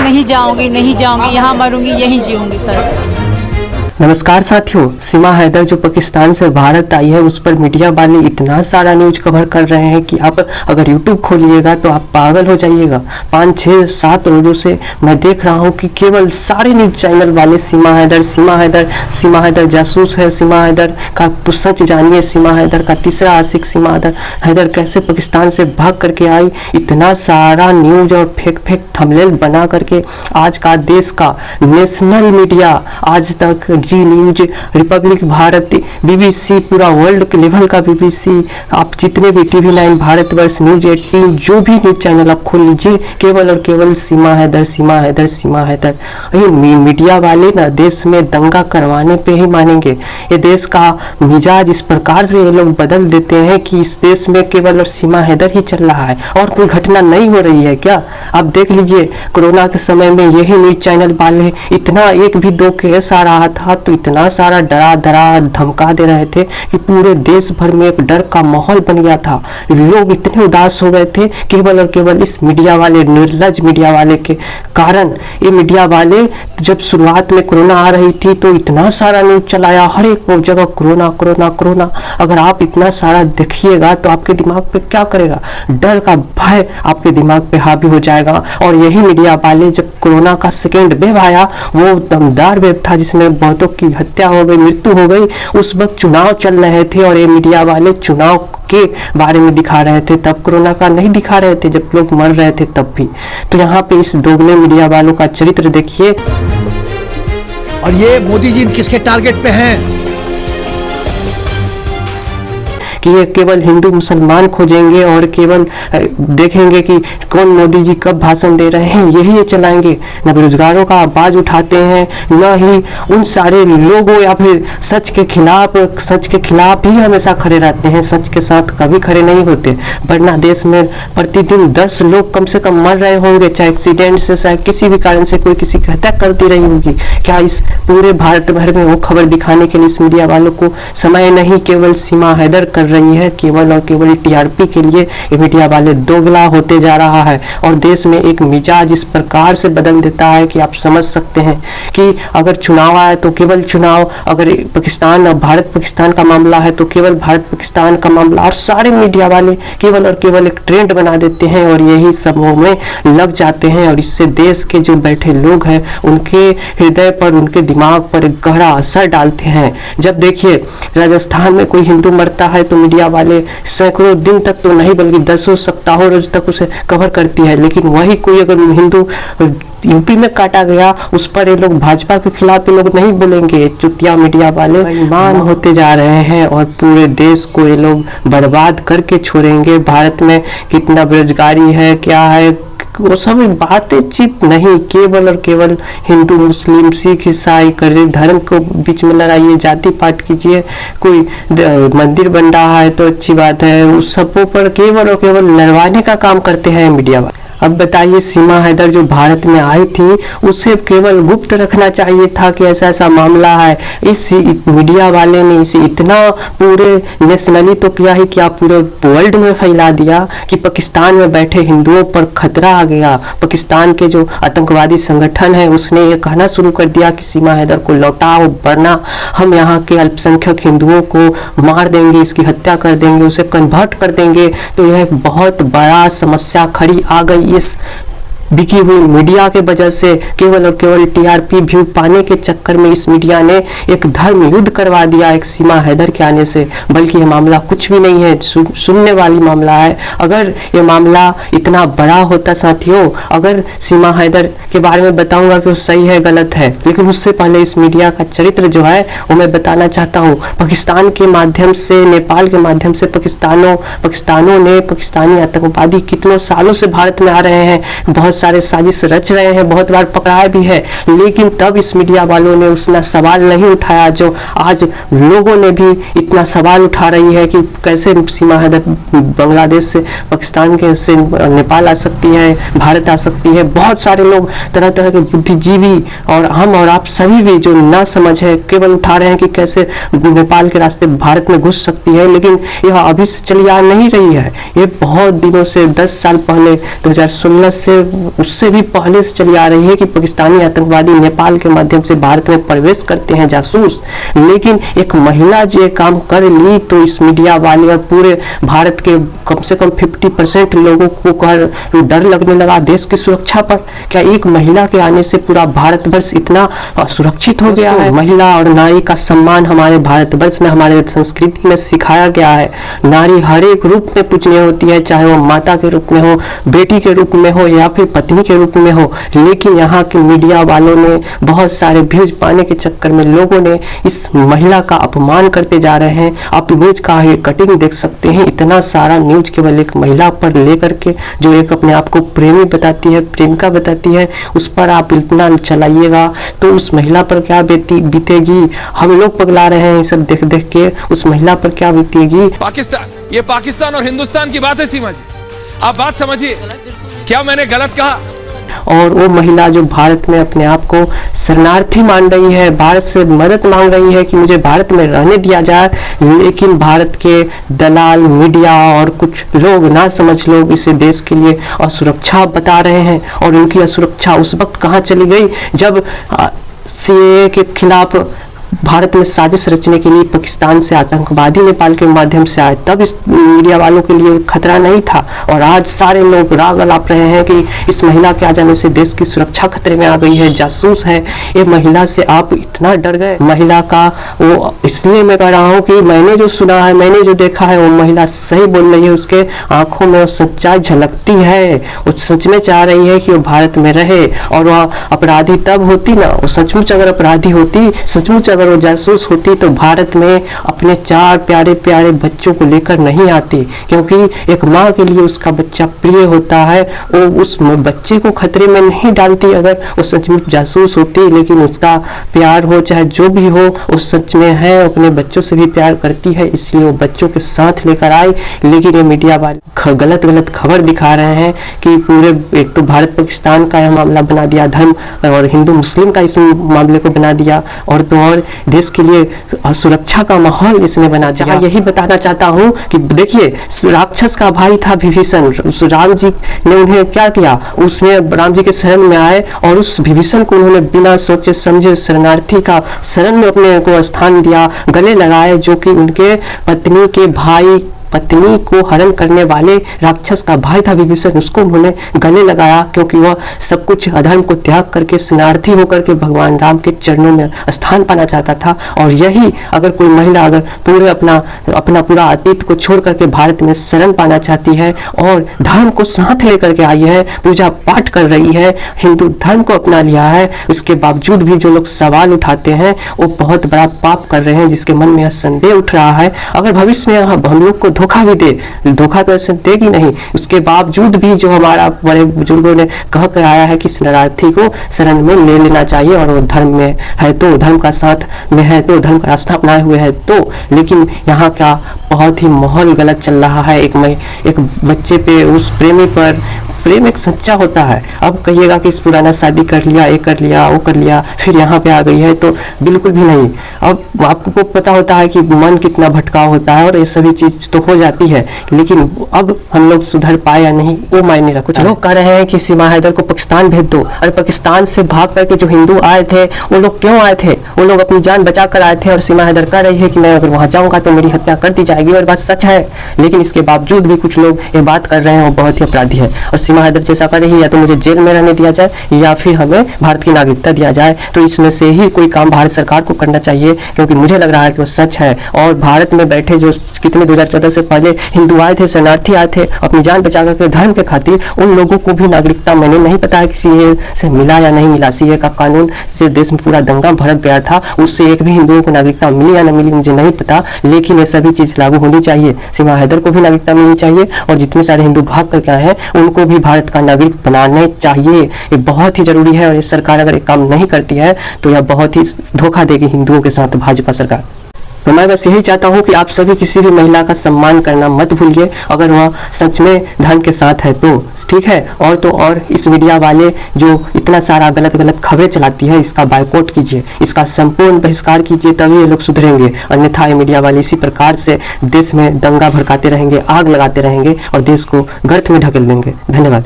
के नहीं जाऊंगी, नहीं जाऊंगी, यहाँ मरूंगी, यहीं जीऊंगी सर। नमस्कार साथियों, सीमा हैदर जो पाकिस्तान से भारत आई है उस पर मीडिया वाले इतना सारा न्यूज कवर कर रहे हैं कि आप अगर यूट्यूब खोलिएगा तो आप पागल हो जाइएगा। 5, 6, 7 रोजों से मैं देख रहा हूं कि केवल सारे न्यूज चैनल वाले सीमा हैदर, सीमा हैदर, सीमा हैदर जासूस है, सीमा हैदर का तो सच जानिए, सीमा हैदर का तीसरा आशिक, सीमा हैदर कैसे पाकिस्तान से भाग करके आई। इतना सारा न्यूज और फेक फेक थंबनेल बना करके आज का देश का नेशनल मीडिया, आज तक जी न्यूज, रिपब्लिक भारत, बीबीसी, पूरा वर्ल्ड के लेवल का बीबीसी, आप जितने भी टीवी 9, भारतवर्ष, न्यूज 18, जो भी न्यूज चैनल आप खोल लीजिए, केवल और केवल सीमा हैदर, सीमा हैदर, सीमा हैदर। ये मीडिया वाले ना देश में दंगा करवाने पे ही मानेंगे। ये देश का मिजाज इस प्रकार से ये लोग बदल देते हैं कि इस देश में केवल और सीमा हैदर ही चल रहा है और कोई घटना नहीं हो रही है क्या? आप देख लीजिए, कोरोना के समय में यही न्यूज चैनल वाले इतना 1 भी 2 केस आ रहा था तो इतना सारा डरा धरा धमका दे रहे थे कि पूरे देश भर में एक डर का माहौल बन गया था। लोग इतने उदास हो गए थे केवल और केवल इस मीडिया वाले, निर्लज मीडिया वाले के कारण। ये मीडिया वाले जब शुरुआत में कोरोना आ रही थी तो इतना सारा न्यूज चलाया, हर एक जगह कोरोना कोरोना कोरोना। अगर आप इतना सारा देखिएगा तो आपके दिमाग पे क्या करेगा? डर का भय आपके दिमाग पे हावी हो जाएगा। और यही मीडिया वाले जब कोरोना का सेकेंड वेव आया, वो दमदार वेव था जिसमें बहुतों की हत्या हो गई, मृत्यु हो गई, उस वक्त चुनाव चल रहे थे और ये मीडिया वाले चुनाव के बारे में दिखा रहे थे। तब कोरोना का नहीं दिखा रहे थे, जब लोग मर रहे थे तब भी। तो यहाँ पे इस दोगले मीडिया वालों का चरित्र देखिए। और ये मोदी जी किसके टारगेट पे हैं? कि ये केवल हिंदू मुसलमान खोजेंगे और केवल देखेंगे कि कौन मोदी जी कब भाषण दे रहे हैं, यही ये चलाएंगे। न बेरोजगारों का आवाज उठाते हैं, न ही उन सारे लोगों या फिर सच के खिलाफ ही हमेशा खड़े रहते हैं। सच के साथ कभी खड़े नहीं होते, वरना देश में प्रतिदिन 10 लोग कम से कम मर रहे होंगे, चाहे एक्सीडेंट से, चाहे किसी भी कारण से कोई किसी की हत्या करती रही होगी। क्या इस पूरे भारत भर में वो खबर दिखाने के लिए इस मीडिया वालों को समय नहीं? केवल सीमा हैदर कर रही है, केवल और केवल टीआरपी के लिए ये मीडिया वाले दोगला होते जा रहा है। और देश में एक मिजाज इस प्रकार से बदल देता है कि आप समझ सकते हैं कि अगर चुनाव आए तो केवल चुनाव, अगर पाकिस्तान और भारत पाकिस्तान का मामला है तो केवल भारत पाकिस्तान का मामला। और सारे मीडिया वाले केवल और केवल एक ट्रेंड बना देते हैं और यही सबों में लग जाते हैं। और इससे देश के जो बैठे लोग हैं उनके हृदय पर, उनके दिमाग पर एक गहरा असर डालते हैं। जब देखिए राजस्थान में कोई हिंदू मरता है तो मीडिया वाले सैकड़ों दिन तक तो नहीं बल्कि 10 सप्ताहों रोज तक उसे कवर करती है। लेकिन वही कोई अगर हिंदू यूपी में काटा गया, उस पर ये लोग भाजपा के खिलाफ ये लोग नहीं बोलेंगे। चुतिया मीडिया वाले बेईमान होते जा रहे हैं और पूरे देश को ये लोग बर्बाद करके छोड़ेंगे। भारत में कितना बेरोजगारी है, क्या है, वो सब बातें चित नहीं। केवल और केवल हिंदू, मुस्लिम, सिख, ईसाई करे धर्म को बीच में लड़ाइए, जाति पात कीजिए। कोई मंदिर बन रहा है तो अच्छी बात है, उस सबों पर केवल और केवल लड़वाने का काम करते हैं मीडिया वाले। अब बताइए, सीमा हैदर जो भारत में आई थी उसे केवल गुप्त रखना चाहिए था कि ऐसा ऐसा मामला है। इस मीडिया वाले ने इसे इतना पूरे नेशनली तो किया ही क्या, पूरे वर्ल्ड में फैला दिया कि पाकिस्तान में बैठे हिंदुओं पर खतरा आ गया। पाकिस्तान के जो आतंकवादी संगठन है उसने ये कहना शुरू कर दिया कि सीमा हैदर को लौटाओ, वरना हम यहाँ के अल्पसंख्यक हिंदुओं को मार देंगे, इसकी हत्या कर देंगे, उसे कन्वर्ट कर देंगे। तो यह एक बहुत बड़ा समस्या खड़ी आ गई इस बिकी हुई मीडिया के वजह से। केवल और केवल टीआरपी व्यू पाने के चक्कर में इस मीडिया ने एक धर्म युद्ध करवा दिया एक सीमा हैदर के आने से। बल्कि ये मामला कुछ भी नहीं है, सुनने वाली मामला है। अगर ये मामला इतना बड़ा होता साथियों, अगर सीमा हैदर के बारे में बताऊंगा कि वो सही है गलत है, लेकिन उससे पहले इस मीडिया का चरित्र जो है वो मैं बताना चाहता हूँ। पाकिस्तान के माध्यम से, नेपाल के माध्यम से पाकिस्तानों ने, पाकिस्तानी आतंकवादी कितनों सालों से भारत में आ रहे हैं, बहुत सारे साजिश रच रहे हैं, बहुत बार पकड़ाया भी है। लेकिन तब इस मीडिया वालों ने उतना सवाल नहीं उठाया जो आज लोगों ने भी इतना सवाल उठा रही है कि कैसे सीमा हैदर बांग्लादेश से, पाकिस्तान के से नेपाल आ सकती है, भारत आ सकती है। बहुत सारे लोग, तरह तरह के बुद्धिजीवी और हम और आप सभी भी जो ना समझ है केवल उठा रहे हैं कि कैसे नेपाल के रास्ते भारत में घुस सकती है। लेकिन यह अभी से चली आ नहीं रही है, ये बहुत दिनों से, 10 साल पहले 2016 से उससे भी पहले से चली आ रही है कि पाकिस्तानी आतंकवादी नेपाल के माध्यम से भारत में प्रवेश करते हैं जासूस। लेकिन एक महिला जो काम कर ली तो इस मीडिया वाले और पूरे भारत के कम से कम 50% लोगों को डर लगने लगा देश की सुरक्षा पर। क्या एक महिला के आने से पूरा भारतवर्ष इतना सुरक्षित हो गया है? महिला और नारी का सम्मान हमारे भारतवर्ष में, हमारे संस्कृति में सिखाया गया है। नारी हर एक रूप में पूजनीय होती है, चाहे वो माता के रूप में हो, बेटी के रूप में हो या फिर पत्नी के रूप में हो। लेकिन यहाँ के मीडिया वालों ने बहुत सारे व्यूज पाने के चक्कर में लोगों ने इस महिला का अपमान करते जा रहे हैं। आप न्यूज का ये कटिंग देख सकते हैं, इतना सारा न्यूज केवल एक महिला पर लेकर के, जो एक अपने आप को प्रेमी बताती है, प्रेमिका बताती है, उस पर आप इतना चलाइएगा तो उस महिला पर क्या बीतेगी? हम लोग पगला रहे हैं सब देख देख के, उस महिला पर क्या बीतेगी? ये पाकिस्तान और हिंदुस्तान की बात है सीमा जी, आप बात समझिए। क्या मैंने गलत कहा? और वो महिला जो भारत में अपने आप को शरणार्थी मान रही है, भारत से मदद मांग रही है कि मुझे भारत में रहने दिया जाए, लेकिन भारत के दलाल, मीडिया और कुछ लोग, ना समझ लोग इसे देश के लिए असुरक्षा बता रहे हैं। और उनकी असुरक्षा उस वक्त कहाँ चली गई जब सीएए के खिलाफ भारत में साजिश रचने के लिए पाकिस्तान से आतंकवादी नेपाल के माध्यम से आए, तब इस मीडिया वालों के लिए खतरा नहीं था। और आज सारे लोग राग अलाप रहे हैं कि इस महिला के आ जाने से देश की सुरक्षा खतरे में आ गई है, जासूस है। ये महिला से आप इतना डर गए? महिला का वो इसलिए मैं कह रहा हूँ कि मैंने जो सुना है, मैंने जो देखा है, वो महिला सही बोल रही है। उसके आंखों में वो सच्चाई झलकती है, वो सच में चाह रही है कि वो भारत में रहे। और वह अपराधी तब होती ना, वो सचमुच अगर अपराधी होती, सचमुच अगर वो जासूस होती तो भारत में अपने 4 प्यारे प्यारे बच्चों को लेकर नहीं आती। क्योंकि एक माँ के लिए उसका बच्चा प्रिय होता है, वो उस बच्चे को खतरे में नहीं डालती अगर वो सचमुच जासूस होती। लेकिन उसका प्यार हो चाहे जो भी हो, वो सच में है, अपने बच्चों से भी प्यार करती है, इसलिए वो बच्चों के साथ लेकर आई। लेकिन ये मीडिया वाले गलत गलत खबर दिखा रहे हैं कि पूरे, एक तो भारत पाकिस्तान का यह मामला बना दिया, धर्म और हिंदू मुस्लिम का इस मामले को बना दिया, और तो और देश के लिए सुरक्षा का माहौल इसने बना दिया। यही बताना चाहता हूँ कि देखिए, राक्षस का भाई था विभीषण, राम जी ने उन्हें क्या किया, उसने राम जी के शरण में आए और उस विभीषण को उन्होंने बिना सोचे समझे शरणार्थी का शरण में अपने को स्थान दिया, गले लगाए, जो कि उनके पत्नी के भाई, पत्नी को हरण करने वाले राक्षस का भाई था विभीषण, उसको उन्होंने गले लगाया, क्योंकि वह सब कुछ अधर्म को त्याग करके शरणार्थी होकर के भगवान राम के चरणों में स्थान पाना चाहता था। और यही अगर कोई महिला अगर पूरे अपना पूरा अतीत को छोड़ करके भारत में शरण पाना चाहती है और धर्म को साथ लेकर के आई है, पूजा पाठ कर रही है, हिंदू धर्म को अपना लिया है, उसके बावजूद भी जो लोग सवाल उठाते हैं वो बहुत बड़ा पाप कर रहे हैं, जिसके मन में यह संदेह उठ रहा है। अगर भविष्य में हम लोग को धोखा भी दे, धोखा तो ऐसे देगी नहीं, उसके बावजूद भी जो हमारा बड़े बुजुर्गों ने कह कर आया है कि शरणार्थी को शरण में ले लेना चाहिए, और वो धर्म में है तो, धर्म का साथ में है तो, धर्म का रास्ता अपनाए हुए है तो। लेकिन यहाँ का बहुत ही माहौल गलत चल रहा है। एक बच्चे पे, उस प्रेमी पर, प्रेम एक सच्चा होता है। अब कहिएगा कि इस पुराना शादी कर लिया, ये कर लिया, वो कर लिया, फिर यहाँ पे आ गई है, तो बिल्कुल भी नहीं। अब आपको पता होता है कि मन कितना भटकाव होता है और ये सभी चीज तो हो जाती है, लेकिन अब हम लोग सुधर पाए या नहीं वो मायने रखता है। कुछ लोग कह रहे हैं कि सीमा हैदर को पाकिस्तान भेज दो, और पाकिस्तान से भाग करके जो हिंदू आए थे वो लोग क्यों आए थे? वो लोग अपनी जान बचा कर आए थे, और सीमा हैदर कह रही है कि मैं अगर वहां जाऊंगा तो मेरी हत्या कर दी जाएगी, और बात सच है। लेकिन इसके बावजूद भी कुछ लोग ये बात कर रहे हैं, वो बहुत ही अपराधी है। और सीमा हैदर जैसा कर रही है, या तो मुझे जेल में रहने दिया जाए या फिर हमें भारत की नागरिकता दिया जाए, तो इसमें से ही कोई काम भारत सरकार को करना चाहिए, क्योंकि मुझे लग रहा है कि वो सच है। और भारत में बैठे जो कितने 2014 से पहले हिंदू आए थे, शरणार्थी आए थे अपनी जान बचा करके धर्म के खातिर, उन लोगों को भी नागरिकता मैंने नहीं पता है कि सीए से मिला या नहीं मिला। सीए का कानून से देश में पूरा दंगा भड़क गया था, उससे एक भी हिंदुओं को नागरिकता मिली या नहीं मिली मुझे नहीं पता, लेकिन ये सभी चीज लागू होनी चाहिए। सीमा हैदर को भी नागरिकता मिलनी चाहिए, और जितने सारे हिंदू भाग करके आए हैं उनको भी भारत का नागरिक बनाने चाहिए। ये बहुत ही जरूरी है, और ये सरकार अगर एक काम नहीं करती है तो यह बहुत ही धोखा देगी हिंदुओं के साथ भाजपा सरकार। तो मैं बस यही चाहता हूँ कि आप सभी किसी भी महिला का सम्मान करना मत भूलिए, अगर वह सच में धर्म के साथ है तो, ठीक है। और तो और इस मीडिया वाले जो इतना सारा गलत गलत खबरें चलाती है, इसका बायकॉट कीजिए, इसका संपूर्ण बहिष्कार कीजिए, तभी ये लोग सुधरेंगे। अन्यथा ये मीडिया वाले इसी प्रकार से देश में दंगा भड़काते रहेंगे, आग लगाते रहेंगे और देश को गर्त में ढकेल देंगे। धन्यवाद।